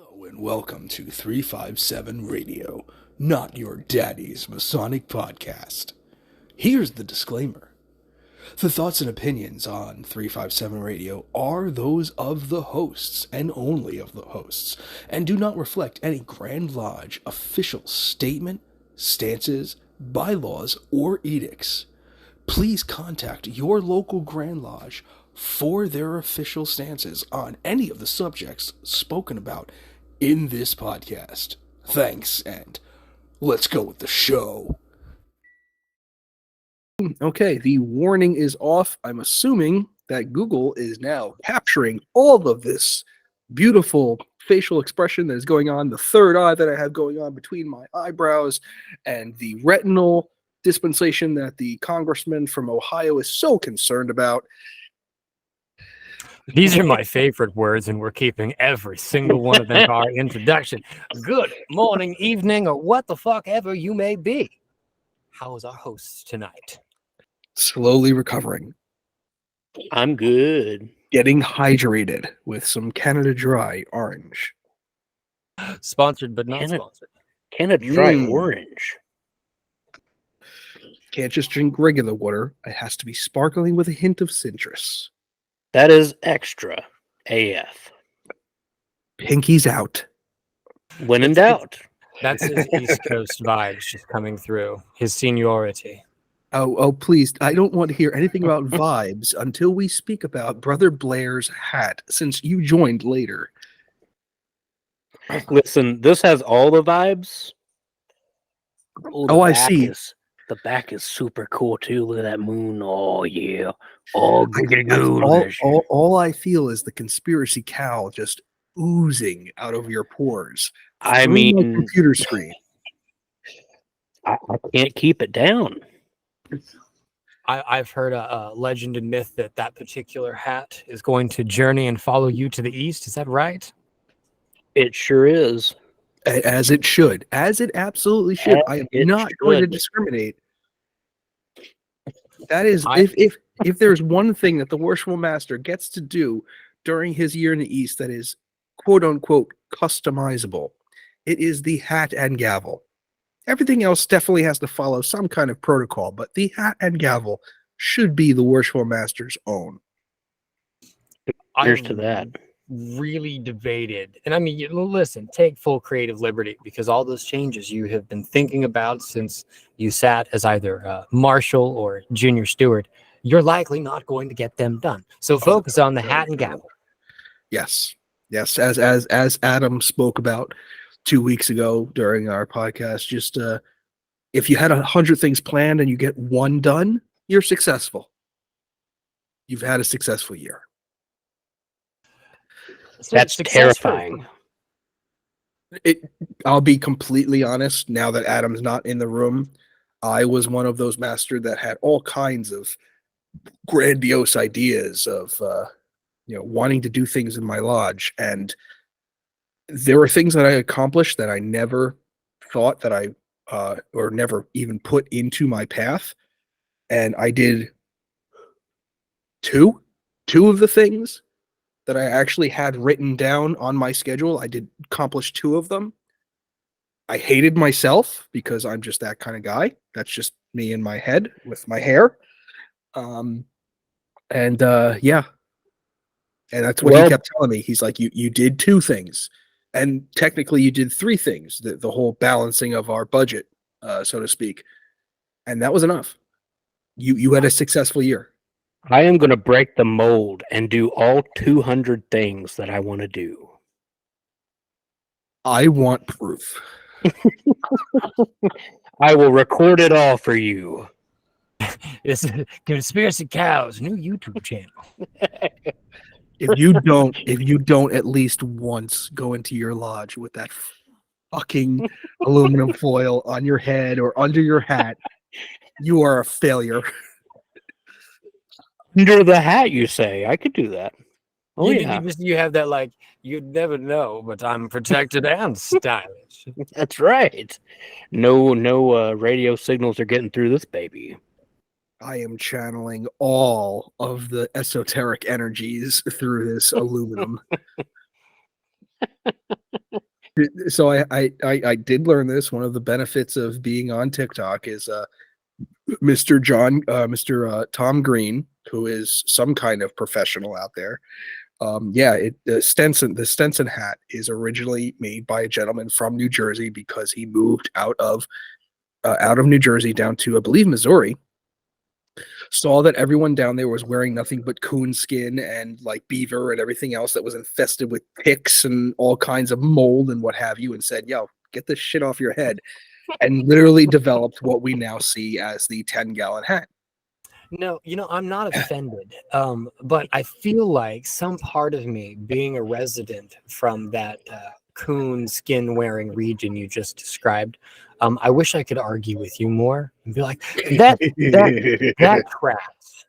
Hello and welcome to 357 Radio, not your daddy's Masonic podcast. Here's the disclaimer. The thoughts and opinions on 357 Radio are those of the hosts and only of the hosts, and do not reflect any Grand Lodge official statement, stances, bylaws, or edicts. Please contact your local Grand Lodge for their official stances on any of the subjects spoken about in this podcast. Thanks, and let's go with the show. Okay, the warning is off. I'm assuming that Google is now capturing all of this beautiful facial expression that is going on, the third eye that I have going on between my eyebrows, and the retinal dispensation that the congressman from Ohio is so concerned about. These are my favorite words, and we're keeping every single one of them for our introduction. Good morning, evening, or what the fuck ever you may be. How is our host tonight? Slowly recovering. I'm good. Getting hydrated with some Canada Dry orange. Sponsored but not sponsored. Canada Dry orange. Can't just drink regular water. It has to be sparkling with a hint of citrus. That is extra AF. Pinky's out. When in doubt. That's his East Coast vibes just coming through. His seniority. Oh, please. I don't want to hear anything about vibes until we speak about Brother Blair's hat, since you joined later. Listen, this has all the vibes. Oh, I see. The back is super cool, too. Look at that moon. Oh, yeah. Oh, all I feel is the conspiracy cowl just oozing out of your pores. I through mean, my computer screen. I can't keep it down. I've heard a legend and myth that particular hat is going to journey and follow you to the east. Is that right? It sure is. As it should. As it absolutely should. I am not going to discriminate. That is, if there's one thing that the Worshipful Master gets to do during his year in the East that is quote-unquote customizable, it is the hat and gavel. Everything else definitely has to follow some kind of protocol, but the hat and gavel should be the Worshipful Master's own. Here's to that. Really debated, and I mean, listen, take full creative liberty, because all those changes you have been thinking about since you sat as either marshal or junior steward, you're likely not going to get them done. So focus on the hat and gavel. Yes, as Adam spoke about 2 weeks ago during our podcast, just if you had 100 things planned and you get one done, you're successful. You've had a successful year. That's terrifying. I'll be completely honest. Now that Adam's not in the room, I was one of those masters that had all kinds of grandiose ideas of, wanting to do things in my lodge. And there were things that I accomplished that I never thought that I, or never even put into my path. And I did two of the things that I actually had written down on my schedule. I did accomplish 2 of them. I hated myself because I'm just that kind of guy. That's just me in my head with my hair. And that's what he kept telling me. He's like, you did 2 things. And technically you did 3 things, the whole balancing of our budget, so to speak. And that was enough. You had a successful year. I am going to break the mold and do all 200 things that I want to do. I want proof. I will record it all for you. It's Conspiracy Cow's new YouTube channel. If you don't at least once go into your lodge with that fucking aluminum foil on your head or under your hat, you are a failure. Under the hat, you say? I could do that. Oh, you have that, like, you'd never know, but I'm protected and stylish. That's right. No radio signals are getting through this baby. I am channeling all of the esoteric energies through this aluminum. So I did learn this. One of the benefits of being on TikTok is Mr. Tom Green, who is some kind of professional out there. Yeah, the Stenson hat is originally made by a gentleman from New Jersey because he moved out of New Jersey down to, I believe, Missouri. Saw that everyone down there was wearing nothing but coon skin and like beaver and everything else that was infested with ticks and all kinds of mold and what have you, and said, "Yo, get this shit off your head," and literally developed what we now see as the 10-gallon hat. No, I'm not offended, but I feel like some part of me, being a resident from that coon skin wearing region you just described, I wish I could argue with you more and be like, that tracks.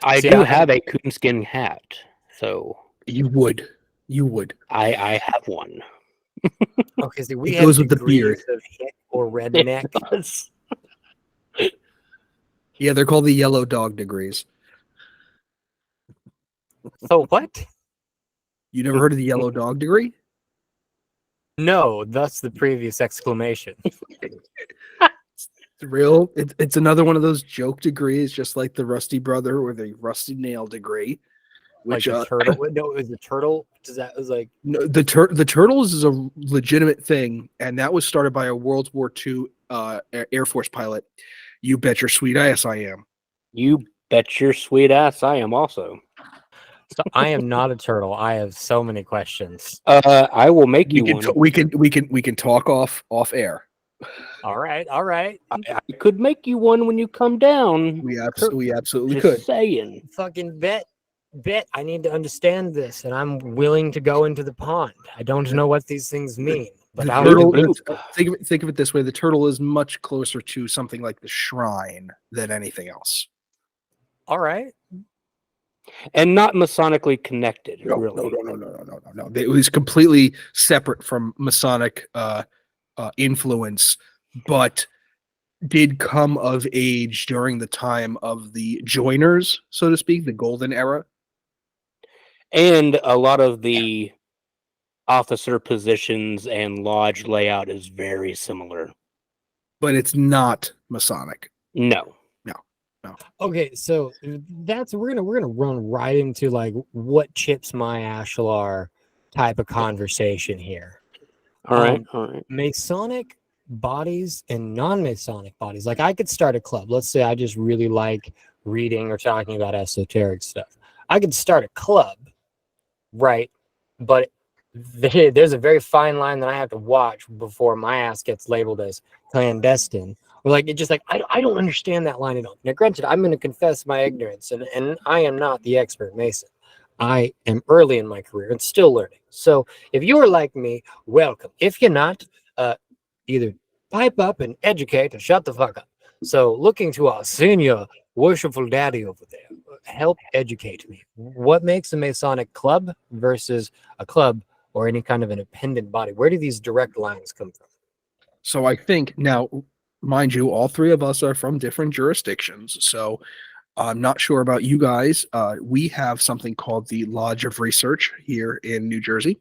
I See, do have a coonskin hat, so You would. I have one. Okay, see, we It have goes with the degrees beard. of hick or redneck. Yes. Yeah, they're called the yellow dog degrees. So what? You never heard of the yellow dog degree? No, thus the previous exclamation. It's real. It's another one of those joke degrees, just like the Rusty Brother or the Rusty Nail degree. Like Which the turtle. No, it was the turtle. Does that was like no, the turtles is a legitimate thing, and that was started by a World War II Air Force pilot. You bet your sweet ass I am. You bet your sweet ass I am also. so I am not a turtle. I have so many questions. I will make you one. We can talk off air. All right. I could make you one when you come down. We absolutely Just could. saying. Fucking bet. I need to understand this, and I'm willing to go into the pond. I don't know what these things mean, but The I'll turtle, do it. think of it this way: the turtle is much closer to something like the shrine than anything else. All right. And not Masonically connected, No, really. no. It was completely separate from Masonic influence, but did come of age during the time of the joiners, so to speak, the golden era. And a lot of the officer positions and lodge layout is very similar. But it's not Masonic. No. Okay, so we're gonna run right into like what chips my ashlar type of conversation here. All right. Masonic bodies and non-Masonic bodies. Like I could start a club. Let's say I just really like reading or talking about esoteric stuff. I could start a club, right? But there's a very fine line that I have to watch before my ass gets labeled as clandestine. Or like it just like I don't understand that line at all. Now, granted, I'm going to confess my ignorance, and I am not the expert Mason. I am early in my career and still learning. So if you are like me, welcome. If you're not, either pipe up and educate or shut the fuck up. So looking to our senior worshipful daddy over there, help educate me. What makes a Masonic club versus a club or any kind of an appendant body? Where do these direct lines come from? So I think now, mind you, all three of us are from different jurisdictions. So I'm not sure about you guys. We have something called the Lodge of Research here in New Jersey.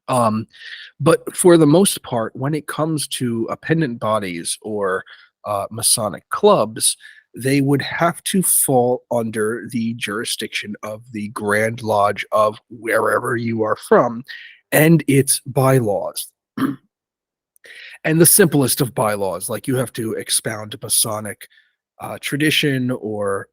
But for the most part, when it comes to appendant bodies or Masonic clubs, they would have to fall under the jurisdiction of the Grand Lodge of wherever you are from and its bylaws. And the simplest of bylaws, like you have to expound Masonic tradition or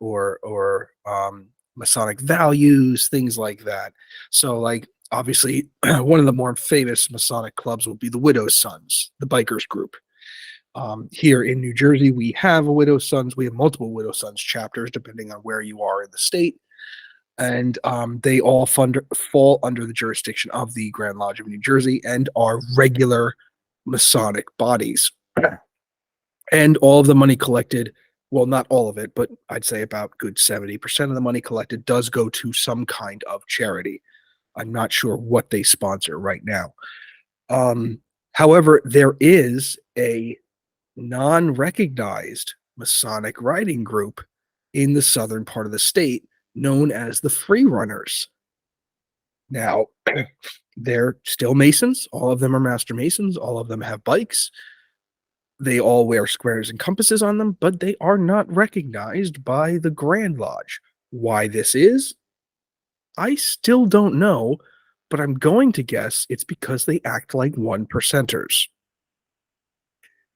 Masonic values, things like that. So, like obviously, one of the more famous Masonic clubs would be the Widow's Sons, the bikers group. Here in New Jersey, we have a Widow's Sons. We have multiple Widow's Sons chapters, depending on where you are in the state. And they all fall under the jurisdiction of the Grand Lodge of New Jersey and are regular Masonic bodies. And all of the money collected, well, not all of it, but I'd say about good 70% of the money collected does go to some kind of charity. I'm not sure what they sponsor right now. However, there is a non-recognized Masonic riding group in the southern part of the state known as the Free Runners. Now, they're still Masons. All of them are Master Masons. All of them have bikes. They all wear squares and compasses on them, but they are not recognized by the Grand Lodge. Why this is, I still don't know, but I'm going to guess it's because they act like one percenters.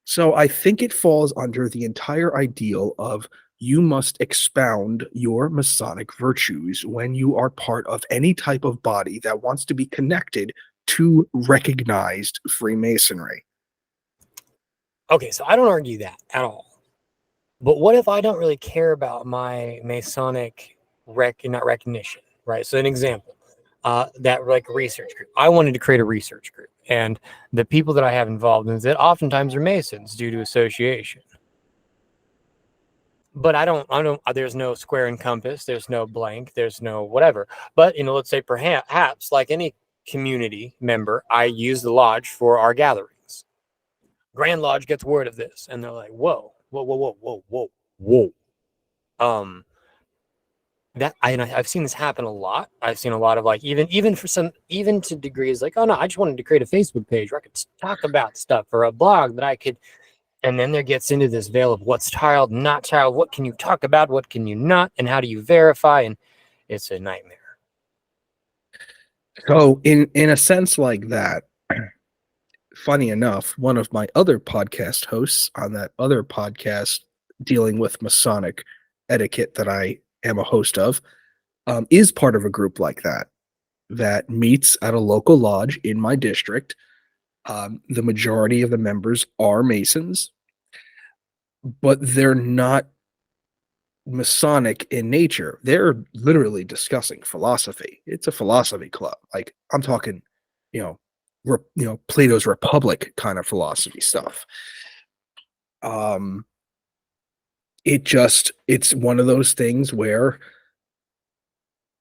So I think it falls under the entire ideal of you must expound your Masonic virtues when you are part of any type of body that wants to be connected to recognized Freemasonry. Okay, so I don't argue that at all. But what if I don't really care about my Masonic not recognition, right? So an example, that like research group. I wanted to create a research group, and the people that I have involved in it oftentimes are Masons due to association. But I don't, there's no square and compass, there's no blank, there's no whatever. But, let's say perhaps like any community member, I use the lodge for our gatherings. Grand Lodge gets word of this and they're like, whoa, whoa, whoa, whoa, whoa, whoa, whoa. I've seen this happen a lot. I've seen a lot of like, even to degrees like, oh no, I just wanted to create a Facebook page where I could talk about stuff, or a blog that I could. And then there gets into this veil of what's tiled, not tiled. What can you talk about? What can you not? And how do you verify? And it's a nightmare. So in a sense like that, funny enough, one of my other podcast hosts on that other podcast dealing with Masonic etiquette that I am a host of, is part of a group like that meets at a local lodge in my district. The majority of the members are Masons, but they're not Masonic in nature. They're literally discussing philosophy. It's a philosophy club. Like I'm talking, Plato's Republic kind of philosophy stuff. It's one of those things where,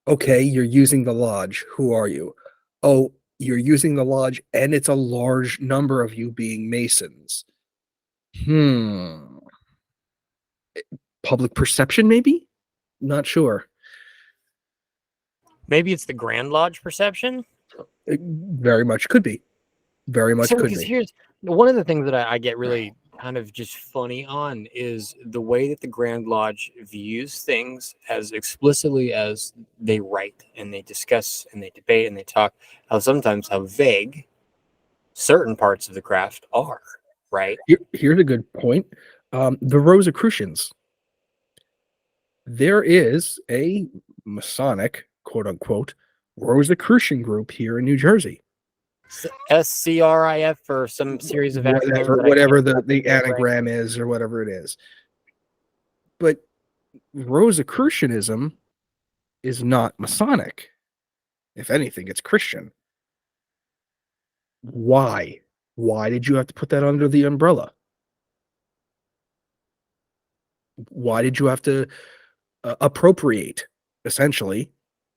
okay, you're using the lodge. Who are you? Oh, you're using the lodge, and it's a large number of you being Masons. Public perception, maybe? Not sure. Maybe it's the Grand Lodge perception. It very much could be. Very much could be. Here's one of the things that I get really kind of just funny on is the way that the Grand Lodge views things as explicitly as they write and they discuss and they debate and they talk, how vague certain parts of the craft are, right? Here's a good point. The Rosicrucians. There is a Masonic, quote unquote, Rosicrucian group here in New Jersey. SCRIF or some series of acronyms. Whatever the anagram is, or whatever it is. But Rosicrucianism is not Masonic. If anything, it's Christian. Why? Why did you have to put that under the umbrella? Why did you have to appropriate, essentially,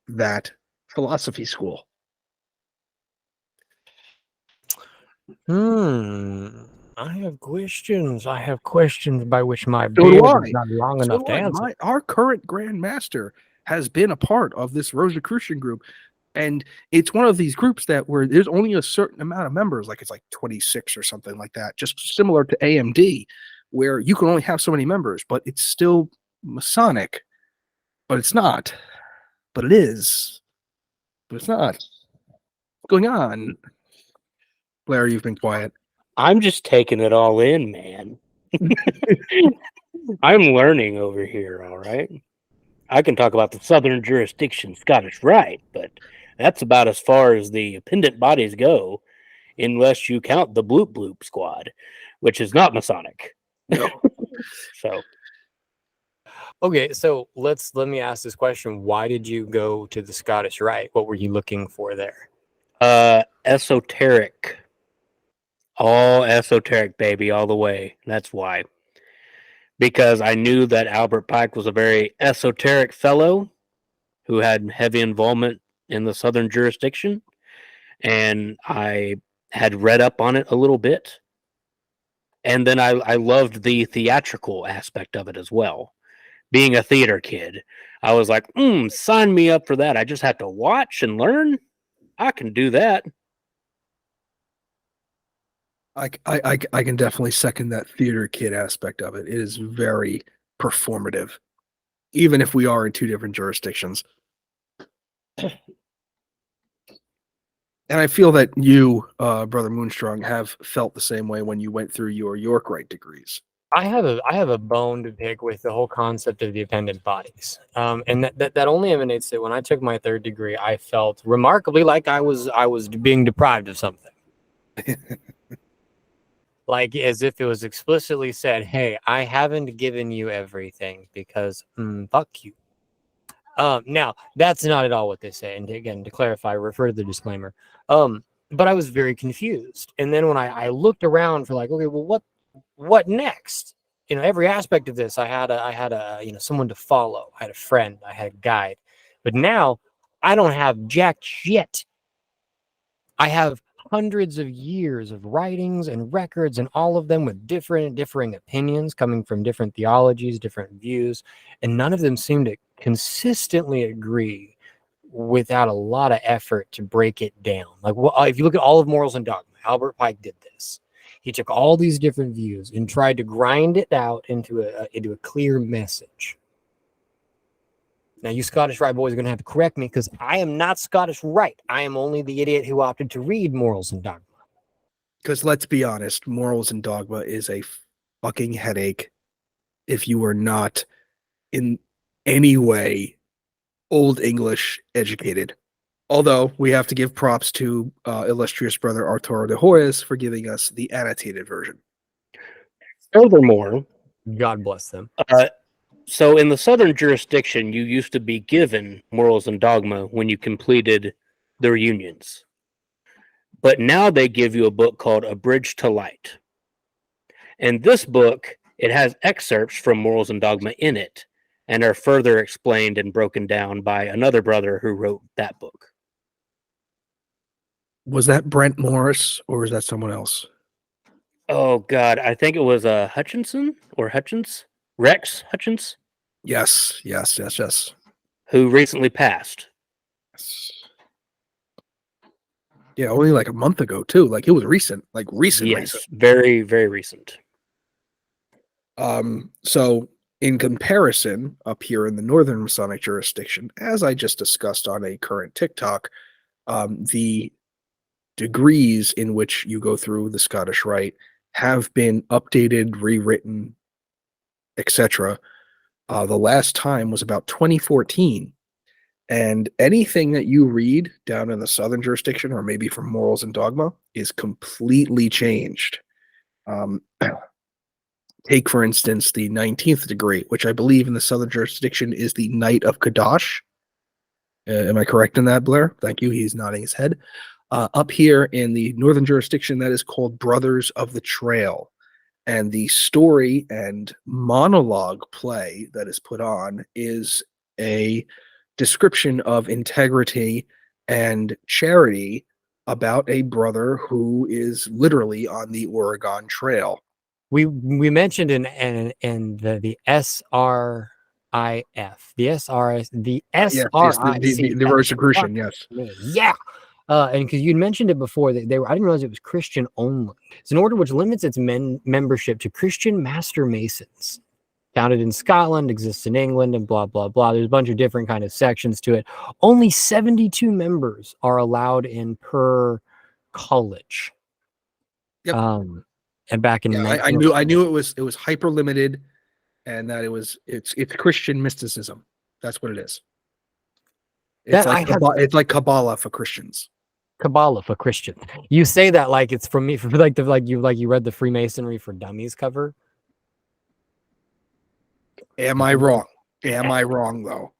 that philosophy school? I have questions. By which my beard is not long enough to answer. Our current Grand Master has been a part of this Rosicrucian group, and it's one of these groups where there's only a certain amount of members, like it's like 26 or something like that, just similar to AMD, where you can only have so many members, but it's still Masonic, but it's not, but it is, but it's not. What's going on? Blair, you've been quiet. I'm just taking it all in, man. I'm learning over here, all right? I can talk about the Southern Jurisdiction Scottish Rite, but that's about as far as the appendant bodies go, unless you count the Bloop Bloop Squad, which is not Masonic. No. So. Okay, so let me ask this question. Why did you go to the Scottish Rite? What were you looking for there? Esoteric. All esoteric, baby, all the way. That's why. Because I knew that Albert Pike was a very esoteric fellow who had heavy involvement in the Southern jurisdiction, and I had read up on it a little bit. And then I loved the theatrical aspect of it as well. Being a theater kid, I was like, sign me up for that. I just have to watch and learn. I can do that. I can definitely second that theater kid aspect of it. It is very performative, even if we are in two different jurisdictions. And I feel that you, Brother Moonstrong, have felt the same way when you went through your York Rite degrees. I have a bone to pick with the whole concept of the appendant bodies, and that only emanates that when I took my third degree, I felt remarkably like I was being deprived of something. Like as if it was explicitly said, "Hey, I haven't given you everything because fuck you." Now that's not at all what they say. And again, to clarify, refer to the disclaimer. But I was very confused. And then when I looked around for like, okay, well, what next? You know, every aspect of this, I had a someone to follow. I had a friend. I had a guide. But now I don't have jack shit. I have hundreds of years of writings and records, and all of them with differing opinions coming from different theologies, different views, and none of them seem to consistently agree without a lot of effort to break it down. Like, well, if you look at all of Morals and Dogma, Albert Pike did this. He took all these different views and tried to grind it out into a clear message. Now, you Scottish Rite boys are going to have to correct me because I am not Scottish Rite. I am only the idiot who opted to read Morals and Dogma. Because let's be honest, Morals and Dogma is a fucking headache if you are not in any way Old English educated. Although we have to give props to illustrious brother Arturo de Hoyos for giving us the annotated version. Furthermore, God bless them. So in the southern jurisdiction, you used to be given Morals and Dogma when you completed the reunions. But now they give you a book called A Bridge to Light. And this book, it has excerpts from Morals and Dogma in it, and are further explained and broken down by another brother who wrote that book. Was that Brent Morris or was that someone else? Oh, God. I think it was Hutchinson or Hutchins? Rex Hutchins? Yes. Who recently passed. Yeah, only like a month ago, too. Like, it was recent. Like, recent. Very, very recent. So, in comparison, up here in the Northern Masonic jurisdiction, as I just discussed on a current TikTok, the degrees in which you go through the Scottish Rite have been updated, rewritten, etc. The last time was about 2014. And anything that you read down in the Southern jurisdiction, or maybe from Morals and Dogma, is completely changed. Take, for instance, the 19th degree, which I believe in the Southern jurisdiction is the Knight of Kadash. Am I correct in that, Blair? Thank you. He's nodding his head. Up here in the Northern jurisdiction, that is called Brothers of the Trail. And the story and monologue play that is put on is a description of integrity and charity about a brother who is literally on the Oregon Trail. We mentioned in the SRIF, the the Rosicrucian, yes. Yeah. And because you'd mentioned it before, that I didn't realize it was Christian only. It's an order which limits its membership to Christian master masons. Founded in Scotland, exists in England, and blah, blah, blah. There's a bunch of different kind of sections to it. Only 72 members are allowed in per college. Yep. And back in I knew it was hyper limited, and that it's Christian mysticism. That's what it is. It's like Kabbalah for Christians. Kabbalah for Christians. You say that like it's from me, for like you read the Freemasonry for Dummies cover. Am I wrong? Am I wrong though?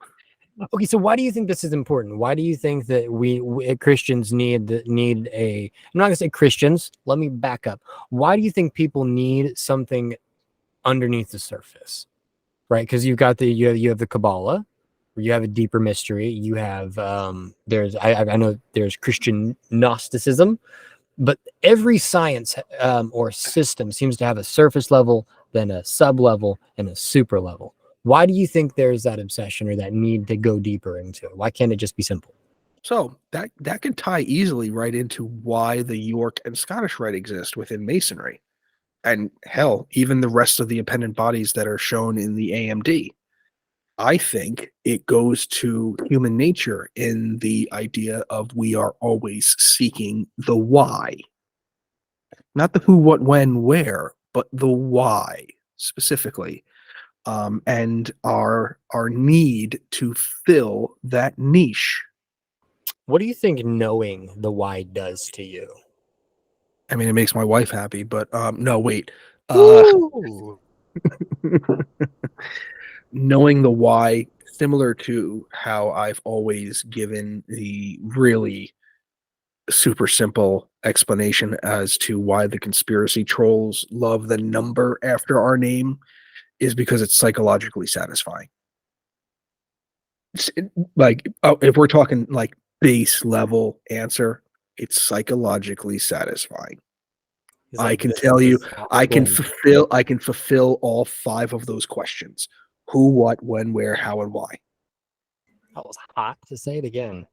Okay, so why do you think this is important? Why do you think that we Christians need a? I'm not gonna say Christians. Let me back up. Why do you think people need something underneath the surface, right? Because you have the Kabbalah, where you have a deeper mystery. You have I know there's Christian Gnosticism, but every science or system seems to have a surface level, then a sub level, and a super level. Why do you think there's that obsession or that need to go deeper into it? Why can't it just be simple? So that could tie easily right into why the York and Scottish Rite exist within Masonry. And hell, even the rest of the appendant bodies that are shown in the AMD. I think it goes to human nature in the idea of we are always seeking the why. Not the who, what, when, where, but the why specifically. And our need to fill that niche. What do you think knowing the why does to you? I mean, it makes my wife happy, but no, wait. Ooh. Knowing the why, similar to how I've always given the really super simple explanation as to why the conspiracy trolls love the number after our name, is because it's psychologically satisfying. Like, if we're talking like base level answer, it's psychologically satisfying. I can tell you, I can fulfill all 5 of those questions: who, what, when, where, how, and why. That was hot to say it again.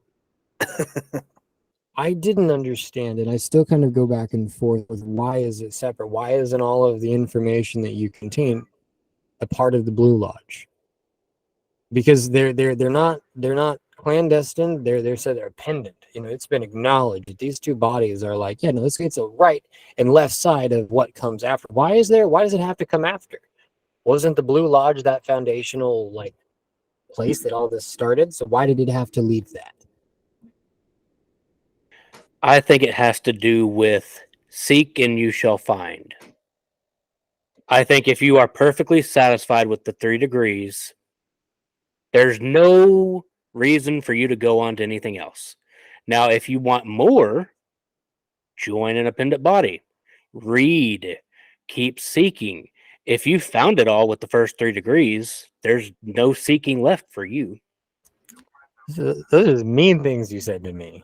I didn't understand, and I still kind of go back and forth with why is it separate? Why isn't all of the information that you contain a part of the Blue Lodge? Because they're not clandestine. They're said they're pendant. You know, it's been acknowledged that these two bodies are like, yeah, no, it's a right and left side of what comes after. Why does it have to come after? Wasn't the Blue Lodge that foundational like place that all this started? So why did it have to leave that? I think it has to do with seek and you shall find. I think if you are perfectly satisfied with the 3 degrees, there's no reason for you to go on to anything else. Now, if you want more, join an appendant body. Read. Keep seeking. If you found it all with the first 3 degrees, there's no seeking left for you. Those are mean things you said to me.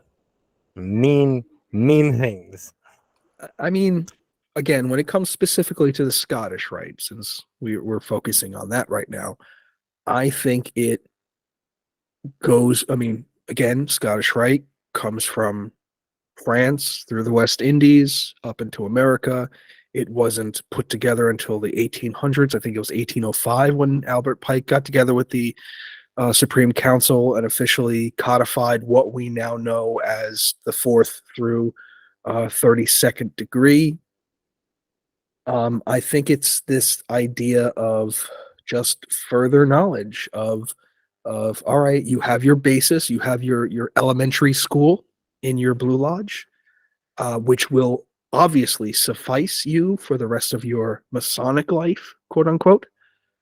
Mean things. I mean, again, when it comes specifically to the Scottish Rite, since we're focusing on that right now, I think it goes. I mean, again, Scottish Rite comes from France through the West Indies up into America. It wasn't put together until the 1800s. I think it was 1805 when Albert Pike got together with the Supreme Council and officially codified what we now know as the 4th through 32nd degree. I think it's this idea of just further knowledge of all right, you have your basis, you have your elementary school in your Blue Lodge, which will obviously suffice you for the rest of your Masonic life, quote unquote.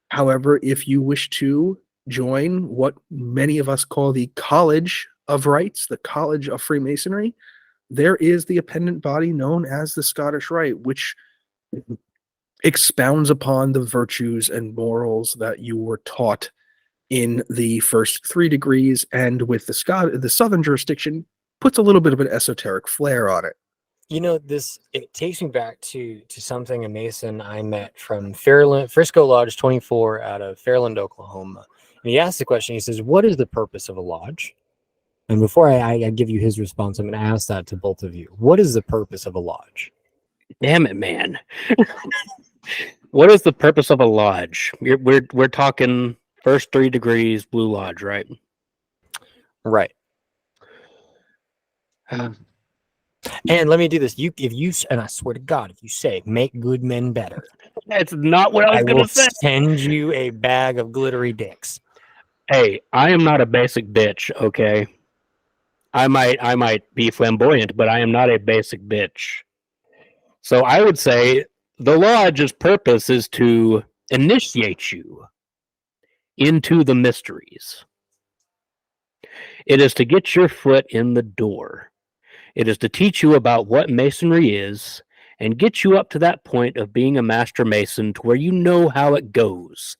However, if you wish to join what many of us call the College of Rites, the College of Freemasonry, there is the appendant body known as the Scottish Rite, which expounds upon the virtues and morals that you were taught in the first 3 degrees, and with the southern jurisdiction puts a little bit of an esoteric flair on it. You know, it takes me back to something a Mason I met from Frisco Lodge 24 out of Fairland, Oklahoma. And he asked the question, he says, what is the purpose of a lodge? And before I give you his response, I'm going to ask that to both of you. What is the purpose of a lodge? Damn it, man. What is the purpose of a lodge? We're talking first 3 degrees Blue Lodge, right? Right. And let me do this. And I swear to God, if you say make good men better, That's not what I was going to say. Send you a bag of glittery dicks. Hey, I am not a basic bitch, okay? I might be flamboyant, but I am not a basic bitch. So I would say the lodge's purpose is to initiate you into the mysteries. It is to get your foot in the door. It is to teach you about what masonry is and get you up to that point of being a master mason to where you know how it goes.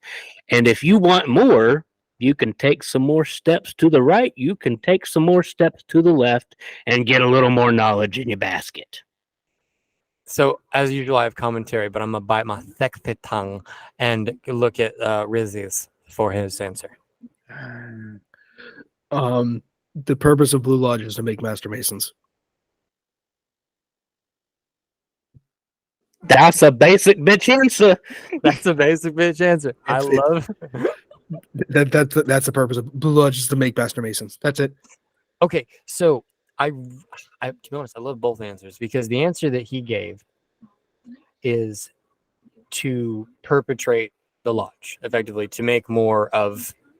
And if you want more, you can take some more steps to the right, you can take some more steps to the left, and get a little more knowledge in your basket. So, as usual, I have commentary, but I'm going to bite my thick tongue and look at Rizzi's for his answer. The purpose of Blue Lodge is to make Master Masons. That's a basic bitch answer. That's a basic bitch answer. I love. That's the purpose of Blue Lodge is to make Master Masons. That's it. Okay, so I to be honest, I love both answers because the answer that he gave is to perpetrate the lodge, effectively to make more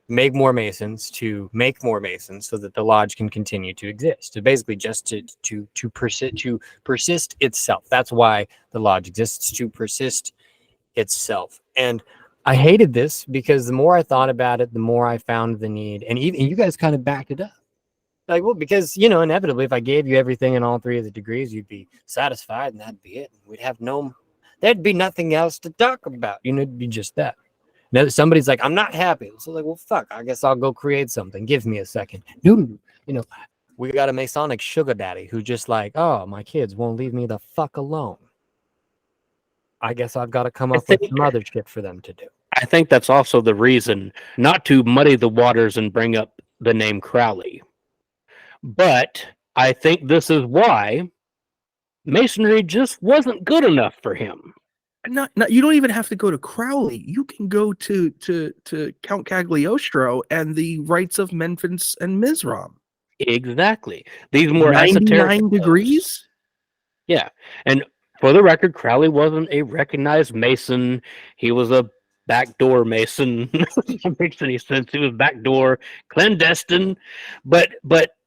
Masons, to make more Masons so that the lodge can continue to exist. So basically just to persist itself. That's why the lodge exists, to persist itself. And I hated this because the more I thought about it, the more I found the need. And even you guys kind of backed it up. Like, well, because, inevitably, if I gave you everything in all three of the degrees, you'd be satisfied and that'd be it. There'd be nothing else to talk about. It'd be just that. Now, somebody's like, I'm not happy. So like, well, fuck, I guess I'll go create something. Give me a second. No, we got a Masonic sugar daddy who just like, oh, my kids won't leave me the fuck alone. I guess I've got to come up with some other shit for them to do. I think that's also the reason, not to muddy the waters and bring up the name Crowley. But I think this is why Masonry just wasn't good enough for him. Not, you don't even have to go to Crowley. You can go to Count Cagliostro and the rites of Memphis and Mizram. Exactly. These more 99 degrees? Yeah. And for the record, Crowley wasn't a recognized Mason. He was a backdoor Mason. That makes any sense. He was backdoor, clandestine. But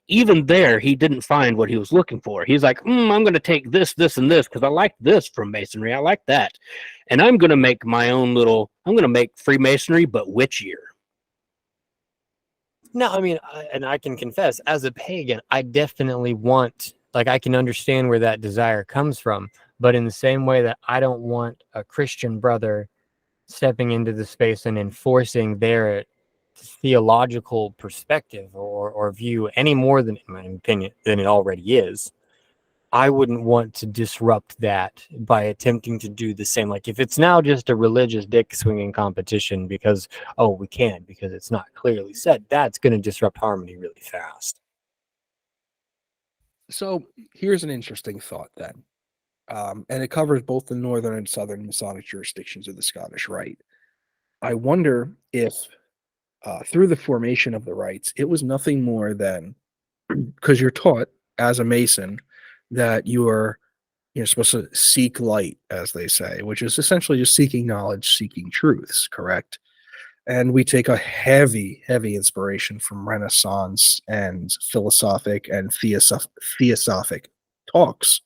even there, he didn't find what he was looking for. He's like, I'm going to take this, and this, because I like this from Masonry. I like that. And I'm going to make my own I'm going to make Freemasonry, but witchier. No, I mean, and I can confess, as a pagan, I definitely want, I can understand where that desire comes from. But in the same way that I don't want a Christian brother stepping into the space and enforcing their theological perspective or view any more than, in my opinion, than it already is, I wouldn't want to disrupt that by attempting to do the same. Like if it's now just a religious dick swinging competition because it's not clearly said, that's going to disrupt harmony really fast. So here's an interesting thought then. And it covers both the northern and southern Masonic jurisdictions of the Scottish Rite. I wonder if through the formation of the rites, it was nothing more than, because you're taught as a Mason that you're supposed to seek light, as they say, which is essentially just seeking knowledge, seeking truths, correct? And we take a heavy, heavy inspiration from Renaissance and philosophic and theosophic talks.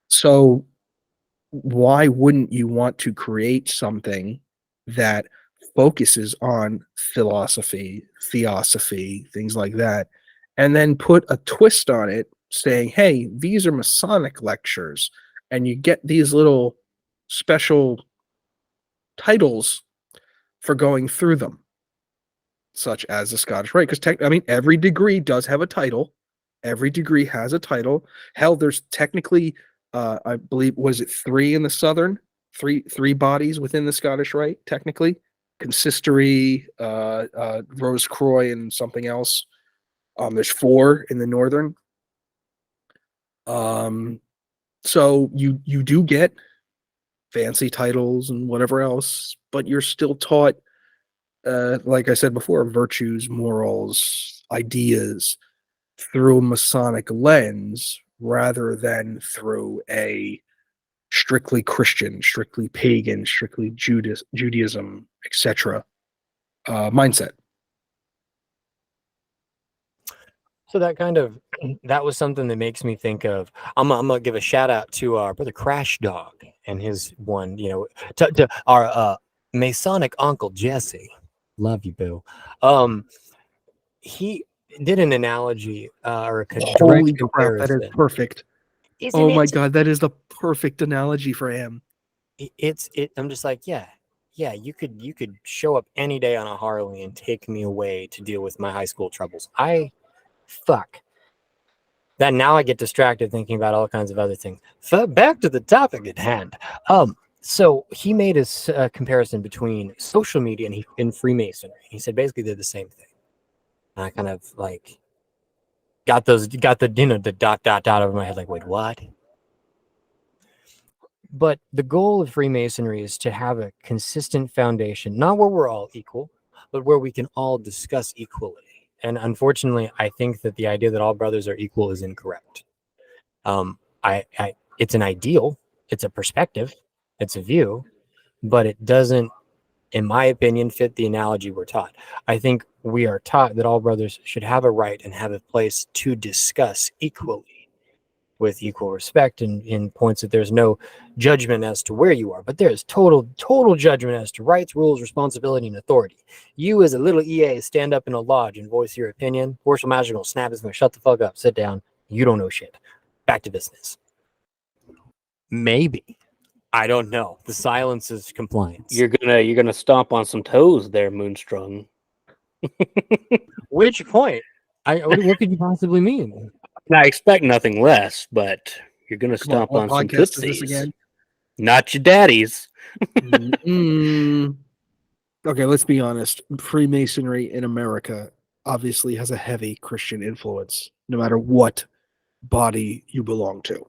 So why wouldn't you want to create something that focuses on philosophy, theosophy, things like that, and then put a twist on it saying, hey, these are Masonic lectures, and you get these little special titles for going through them, such as the Scottish Rite. Because every degree does have a title. Every degree has a title. Hell, there's technically, I believe, was it 3 in the Southern? Three bodies within the Scottish Rite, technically. Consistory, Rose Croix, and something else. There's 4 in the Northern. So you do get fancy titles and whatever else, but you're still taught, like I said before, virtues, morals, ideas through a Masonic lens rather than through a strictly Christian, strictly pagan, strictly Judaism, etc. mindset. So that was something that makes me think of, I'm gonna give a shout out to our brother Crash Dog and his one, to our Masonic uncle Jesse. Love you, boo. He did an analogy or a Holy direct crap, that is perfect. Isn't my God, that is the perfect analogy for him. I'm just like, yeah, you could show up any day on a Harley and take me away to deal with my high school troubles. Fuck. That now I get distracted thinking about all kinds of other things. Back to the topic at hand. So he made a comparison between social media and Freemasonry. He said basically they're the same thing. And I kind of like, got the the dot over my head, like, wait, what? But the goal of Freemasonry is to have a consistent foundation, not where we're all equal, but where we can all discuss equally. And unfortunately, I think that the idea that all brothers are equal is incorrect. It's an ideal, it's a perspective, it's a view, but it doesn't, in my opinion, fit the analogy we're taught. I think we are taught that all brothers should have a right and have a place to discuss equally with equal respect, and in points that there's no judgment as to where you are, but there's total judgment as to rights, rules, responsibility, and authority. You as a little EA stand up in a lodge and voice your opinion. Worship Magic will snap his finger, shut the fuck up, sit down. You don't know shit. Back to business. Maybe. I don't know. The silence is compliance. You're gonna stomp on some toes there, Moonstrung. Which point? What could you possibly mean? I expect nothing less, but you're gonna stomp on some tootsies. Again? Not your daddies. Okay, let's be honest. Freemasonry in America obviously has a heavy Christian influence, no matter what body you belong to,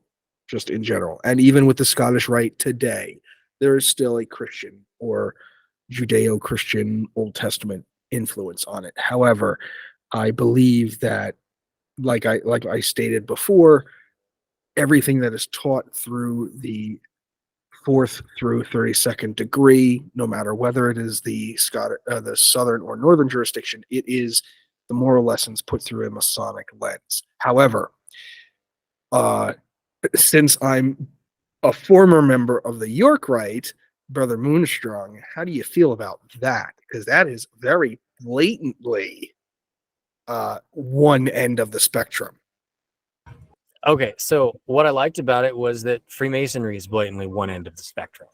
just in general. And even with the Scottish Rite today, there is still a Christian or Judeo-Christian Old Testament influence on it. However, I believe that, like I stated before, everything that is taught through the 4th through 32nd degree, no matter whether it is the southern or northern jurisdiction, it is the moral lessons put through a Masonic lens. However, since I'm a former member of the York Rite, Brother Moonstrung, how do you feel about that? Because that is very blatantly one end of the spectrum. Okay, so what I liked about it was that Freemasonry is blatantly one end of the spectrum.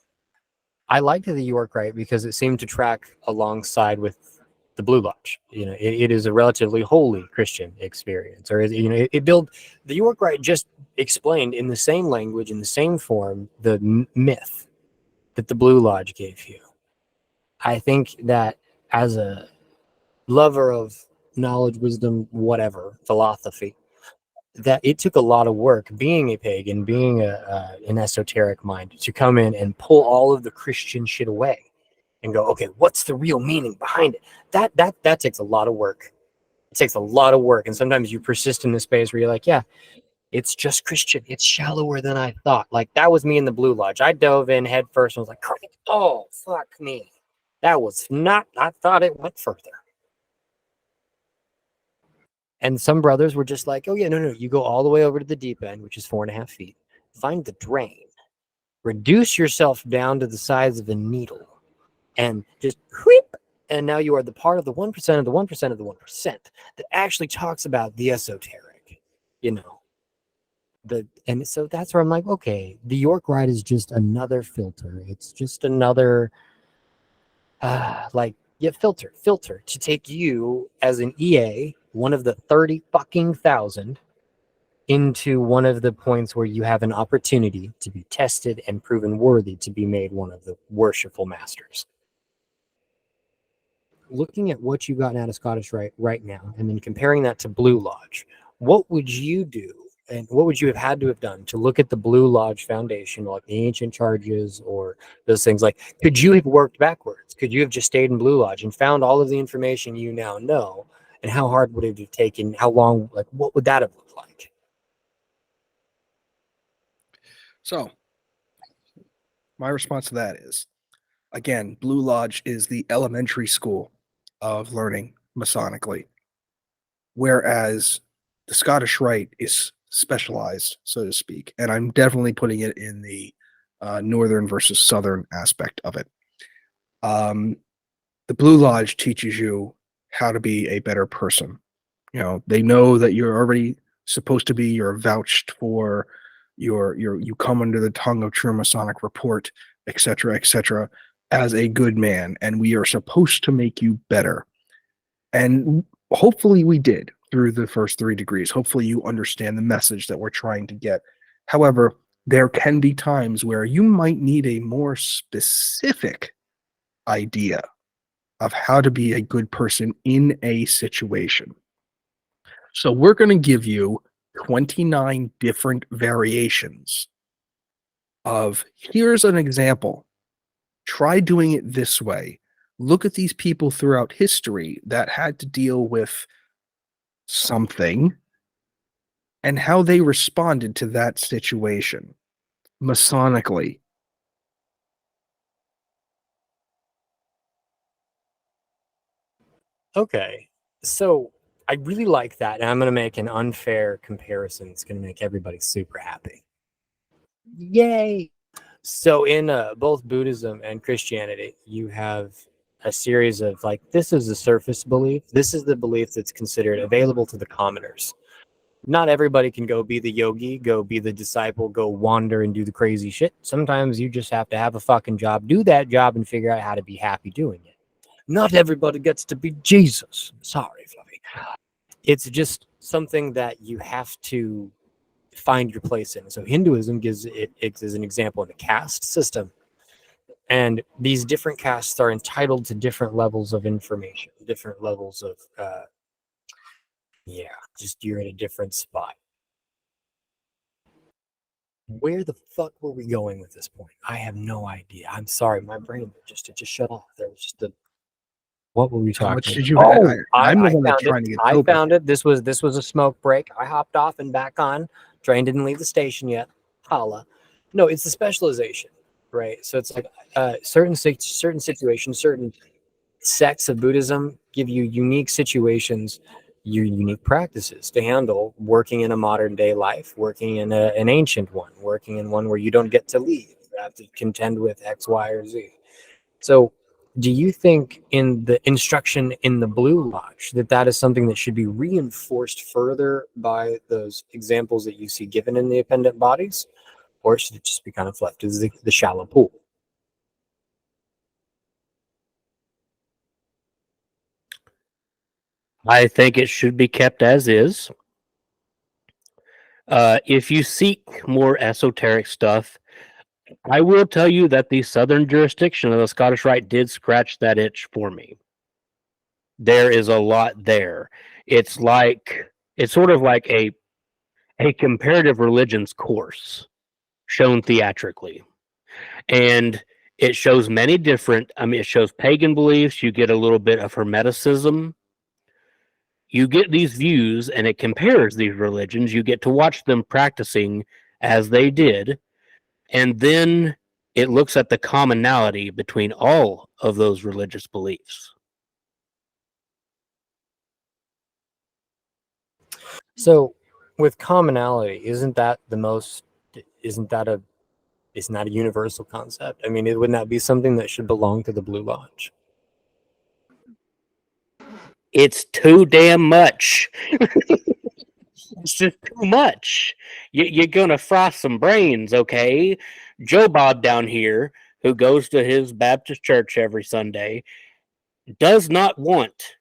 I liked the York Rite because it seemed to track alongside with the Blue Lodge. It is a relatively holy Christian experience, or it built the York Rite just explained in the same language, in the same form, the myth that the Blue Lodge gave you. I think that as a lover of knowledge, wisdom, whatever, philosophy, that it took a lot of work, being a pagan, being an esoteric mind, to come in and pull all of the Christian shit away and go, okay, what's the real meaning behind it? That takes a lot of work. It takes a lot of work. And sometimes you persist in this space where you're like, yeah, it's just Christian. It's shallower than I thought. Like, that was me in the Blue Lodge. I dove in head first and was like, oh, fuck me. That was not, I thought it went further. And some brothers were just like, oh, yeah, no, you go all the way over to the deep end, which is 4.5 feet. Find the drain. Reduce yourself down to the size of a needle. And just whip. And now you are the part of the 1% of the 1% of the 1% that actually talks about the esoteric, And so that's where I'm like, okay, the York Rite is just another filter. It's just another, filter to take you as an EA, one of the 30 fucking thousand, into one of the points where you have an opportunity to be tested and proven worthy to be made one of the worshipful masters. Looking at what you've gotten out of Scottish Rite right now, and then comparing that to Blue Lodge, what would you do, and what would you have had to have done to look at the Blue Lodge foundation, like the ancient charges or those things? Like, could you have worked backwards? Could you have just stayed in Blue Lodge and found all of the information you now know? And how hard would it have taken? How long? Like, what would that have looked like? So, my response to that is, again, Blue Lodge is the elementary school of learning Masonically, whereas the Scottish Rite is specialized, so to speak, and I'm definitely putting it in the northern versus southern aspect of it. The Blue Lodge teaches you how to be a better person. They know that you're already supposed to be, you're vouched for, you come under the tongue of true Masonic report, etc., as a good man, and we are supposed to make you better. And hopefully we did through the first 3 degrees. Hopefully you understand the message that we're trying to get. However, there can be times where you might need a more specific idea of how to be a good person in a situation. So we're going to give you 29 different variations of here's an example. Try doing it this way. Look at these people throughout history that had to deal with something and how they responded to that situation masonically. Okay. So I really like that. And I'm going to make an unfair comparison. It's going to make everybody super happy. Yay. So in both Buddhism and Christianity, you have a series of like, this is the surface belief. This is the belief that's considered available to the commoners. Not everybody can go be the yogi, go be the disciple, go wander and do the crazy shit. Sometimes you just have to have a fucking job, do that job, and figure out how to be happy doing it. Not everybody gets to be Jesus. Sorry, Fluffy. It's just something that you have to find your place in. So Hinduism gives it as an example in the caste system. And these different castes are entitled to different levels of information, different levels of, just you're in a different spot. Where the fuck were we going with this point? I have no idea. I'm sorry. My brain just shut off. There was just what were we talking How much about? did you have? I'm the one that's found trying to get I sober. found it. This was a smoke break. I hopped off and back on. Train didn't leave the station yet. Holla. No, it's the specialization, right? So it's like certain situations, certain sects of Buddhism give you unique situations, your unique practices to handle working in a modern day life, working in an ancient one, working in one where you don't get to leave. You have to contend with X, Y, or Z. So do you think in the instruction in the Blue Lodge that is something that should be reinforced further by those examples that you see given in the appendant bodies? Or should it just be kind of left as the shallow pool? I think it should be kept as is. If you seek more esoteric stuff, I will tell you that the southern jurisdiction of the Scottish Rite did scratch that itch for me. There is a lot there. It's sort of like a comparative religions course shown theatrically. And it shows many different, it shows pagan beliefs, you get a little bit of Hermeticism. You get these views and it compares these religions. You get to watch them practicing as they did. And then it looks at the commonality between all of those religious beliefs. So with commonality, isn't that a universal concept? I mean, wouldn't that be something that should belong to the Blue Lodge? It's too damn much. It's just too much. You're going to fry some brains, okay? Joe Bob down here, who goes to his Baptist church every Sunday, does not want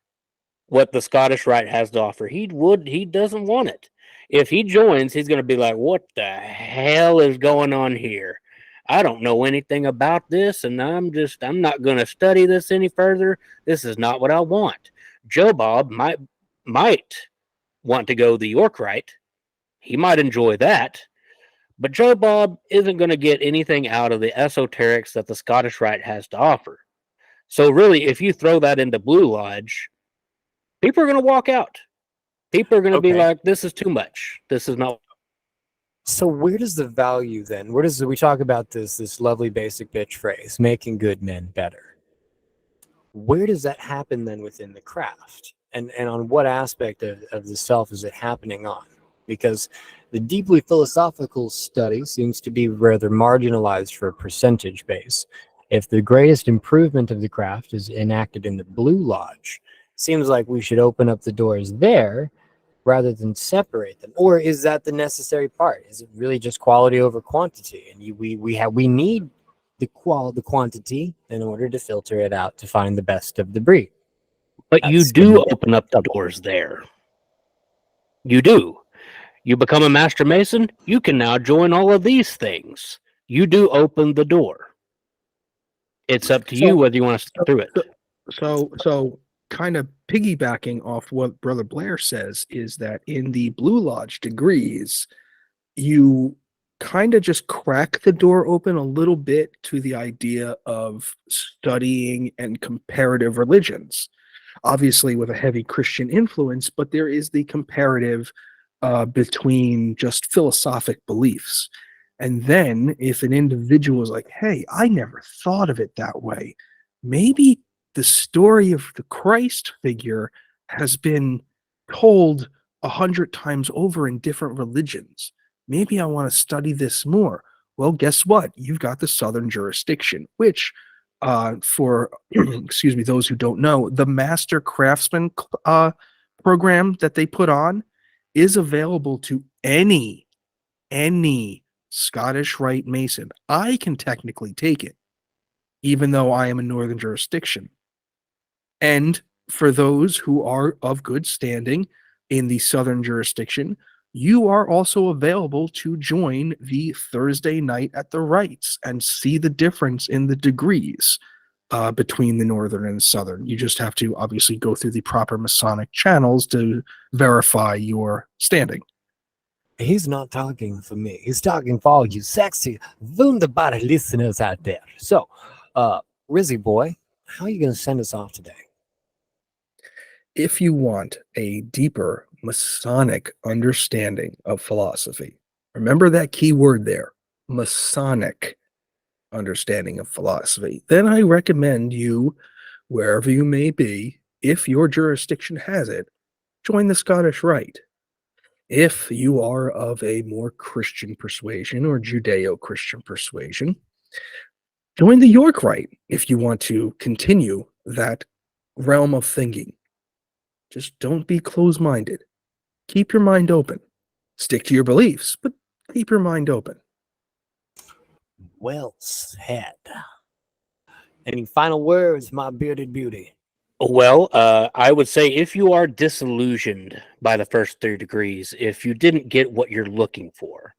what the Scottish Rite has to offer. He doesn't want it. If he joins, he's going to be like, what the hell is going on here? I don't know anything about this, and I'm not going to study this any further. This is not what I want. Joe Bob might want to go the York Rite. He might enjoy that. But Joe Bob isn't going to get anything out of the esoterics that the Scottish Rite has to offer. So really, if you throw that into Blue Lodge, people are going to walk out. People are going to be like, this is too much. This is not. So where does the value then? We talk about this lovely basic bitch phrase, making good men better. Where does that happen then within the craft? And on what aspect of the self is it happening on? Because the deeply philosophical study seems to be rather marginalized for a percentage base. If the greatest improvement of the craft is enacted in the Blue Lodge, seems like we should open up the doors there rather than separate them. Or is that the necessary part? Is it really just quality over quantity? And we need the quantity in order to filter it out to find the best of the breed. But you do open up the doors there. You do. You become a master mason, you can now join all of these things. You do open the door. It's up to you whether you want to step through it. So kind of piggybacking off what Brother Blair says is that in the Blue Lodge degrees, you kind of just crack the door open a little bit to the idea of studying and comparative religions, obviously with a heavy Christian influence, but there is the comparative between just philosophic beliefs. And then if an individual is like, hey, I never thought of it that way, maybe the story of the Christ figure has been told 100 times over in different religions. Maybe I want to study this more. Well, guess what? You've got the Southern jurisdiction, which, for excuse me, those who don't know, the Master Craftsman program that they put on is available to any Scottish Rite Mason. I can technically take it, even though I am a Northern jurisdiction. And for those who are of good standing in the Southern jurisdiction, you are also available to join the Thursday night at the Rites and see the difference in the degrees between the Northern and the Southern. You just have to obviously go through the proper Masonic channels to verify your standing. He's not talking for me. He's talking for all you sexy, wunderbare listeners out there. So, Rizzy boy, how are you going to send us off today? If you want a deeper Masonic understanding of philosophy, remember that key word there, Masonic understanding of philosophy, then I recommend you, wherever you may be, if your jurisdiction has it, join the Scottish Rite. If you are of a more Christian persuasion or Judeo-Christian persuasion, join the York Rite if you want to continue that realm of thinking. Just don't be closed-minded. Keep your mind open. Stick to your beliefs, but keep your mind open. Well said. Any final words, my bearded beauty? Well, I would say if you are disillusioned by the first 3 degrees, if you didn't get what you're looking for,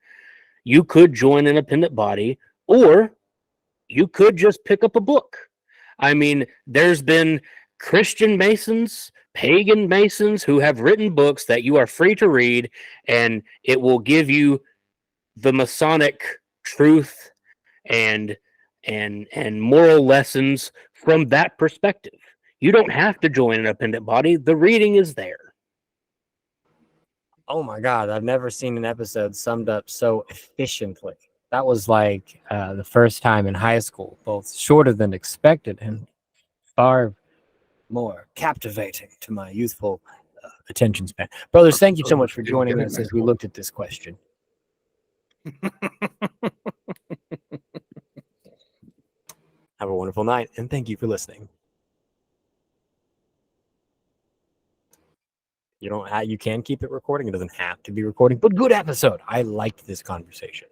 you could join an appendant body, or you could just pick up a book. I mean, there's been Christian Masons, pagan Masons who have written books that you are free to read, and it will give you the Masonic truth and moral lessons from that perspective. You don't have to join an appendant body. The reading is there. Oh my God, I've never seen an episode summed up so efficiently. That was like the first time in high school, both shorter than expected and far more captivating to my youthful attention span. Brothers, thank you so much for joining us as we looked at this question. Have a wonderful night, and thank you for listening. You can keep it recording. It doesn't have to be recording, but good episode. I liked this conversation.